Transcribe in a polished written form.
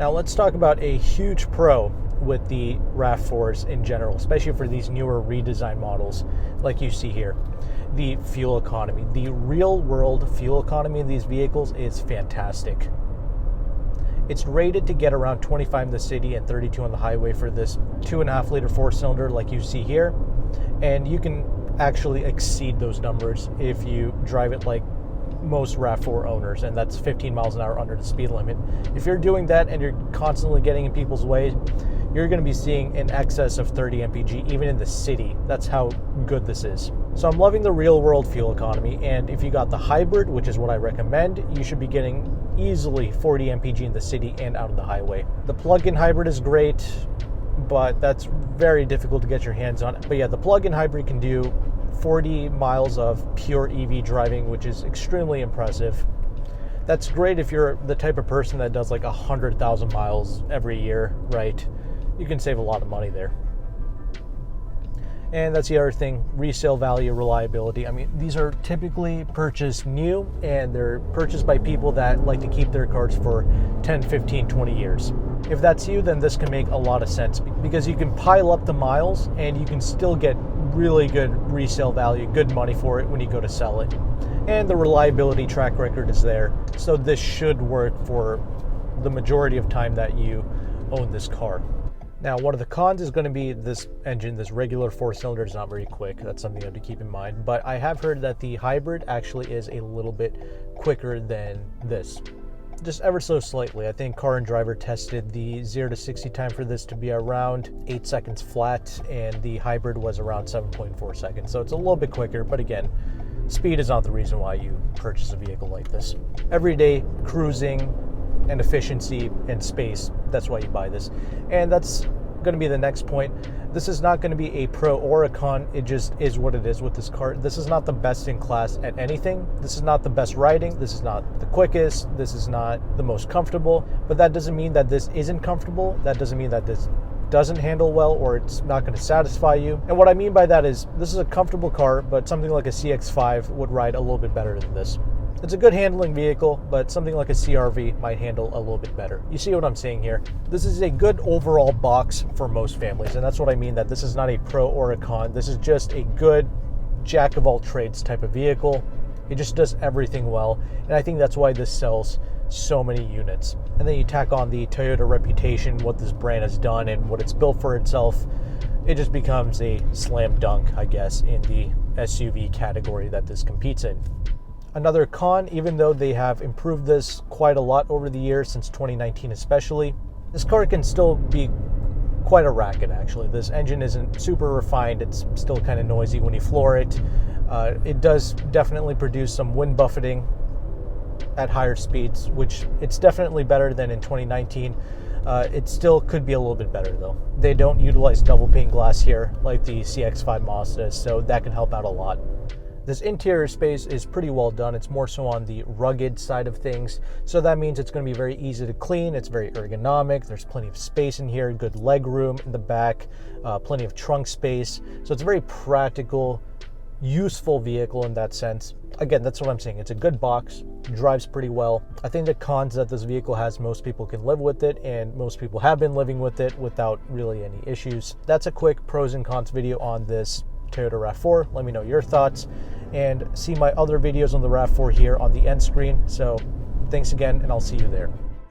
Now let's talk about a huge pro with the RAV4s in general, especially for these newer redesigned models like you see here. The fuel economy. The real world fuel economy in these vehicles is fantastic. It's rated to get around 25 in the city and 32 on the highway for this 2.5 liter 4-cylinder like you see here. And you can actually exceed those numbers if you drive it like most RAV4 owners, and that's 15 miles an hour under the speed limit. If you're doing that and you're constantly getting in people's way, you're going to be seeing in excess of 30 mpg even in the city. That's how good this is. So I'm loving the real world fuel economy, and if you got the hybrid, which is what I recommend, you should be getting easily 40 mpg in the city and out on the highway. The plug-in hybrid is great, but that's very difficult to get your hands on. But yeah, the plug-in hybrid can do 40 miles of pure EV driving, which is extremely impressive. That's great if you're the type of person that does like 100,000 miles every year, right? You can save a lot of money there. And that's the other thing, resale value, reliability. I mean, these are typically purchased new, and they're purchased by people that like to keep their cars for 10, 15, 20 years. If that's you, then this can make a lot of sense because you can pile up the miles and you can still get really good resale value, good money for it when you go to sell it. And the reliability track record is there. So this should work for the majority of time that you own this car. Now, one of the cons is going to be this engine. This regular 4-cylinder is not very quick. That's something you have to keep in mind. But I have heard that the hybrid actually is a little bit quicker than this. Just ever so slightly. I think Car and Driver tested the 0 to 60 time for this to be around 8 seconds flat, and the hybrid was around 7.4 seconds. So it's a little bit quicker, but again, speed is not the reason why you purchase a vehicle like this. Everyday cruising and efficiency and space, that's why you buy this. And that's going to be the next point. This is not going to be a pro or a con. It just is what it is with this car. This is not the best in class at anything. This is not the best riding. This is not the quickest. This is not the most comfortable. But that doesn't mean that this isn't comfortable. That doesn't mean that this doesn't handle well or it's not going to satisfy you. And what I mean by that is this is a comfortable car, but something like a CX-5 would ride a little bit better than this. It's a good handling vehicle, but something like a CR-V might handle a little bit better. You see what I'm saying here? This is a good overall box for most families, and that's what I mean, that this is not a pro or a con. This is just a good jack of all trades type of vehicle. It just does everything well, and I think that's why this sells so many units. And then you tack on the Toyota reputation, what this brand has done and what it's built for itself. It just becomes a slam dunk, I guess, in the SUV category that this competes in. Another con, even though they have improved this quite a lot over the years, since 2019 especially, this car can still be quite a racket actually. This engine isn't super refined, it's still kind of noisy when you floor it. It does definitely produce some wind buffeting at higher speeds, which it's definitely better than in 2019. It still could be a little bit better though. They don't utilize double pane glass here like the CX-5 Mazda, so that can help out a lot. This interior space is pretty well done. It's more so on the rugged side of things. So that means it's going to be very easy to clean. It's very ergonomic. There's plenty of space in here, good leg room in the back, plenty of trunk space. So it's a very practical, useful vehicle in that sense. Again, that's what I'm saying. It's a good box, drives pretty well. I think the cons that this vehicle has, most people can live with it, and most people have been living with it without really any issues. That's a quick pros and cons video on this Toyota RAV4. Let me know your thoughts, and see my other videos on the RAV4 here on the end screen. So thanks again, and I'll see you there.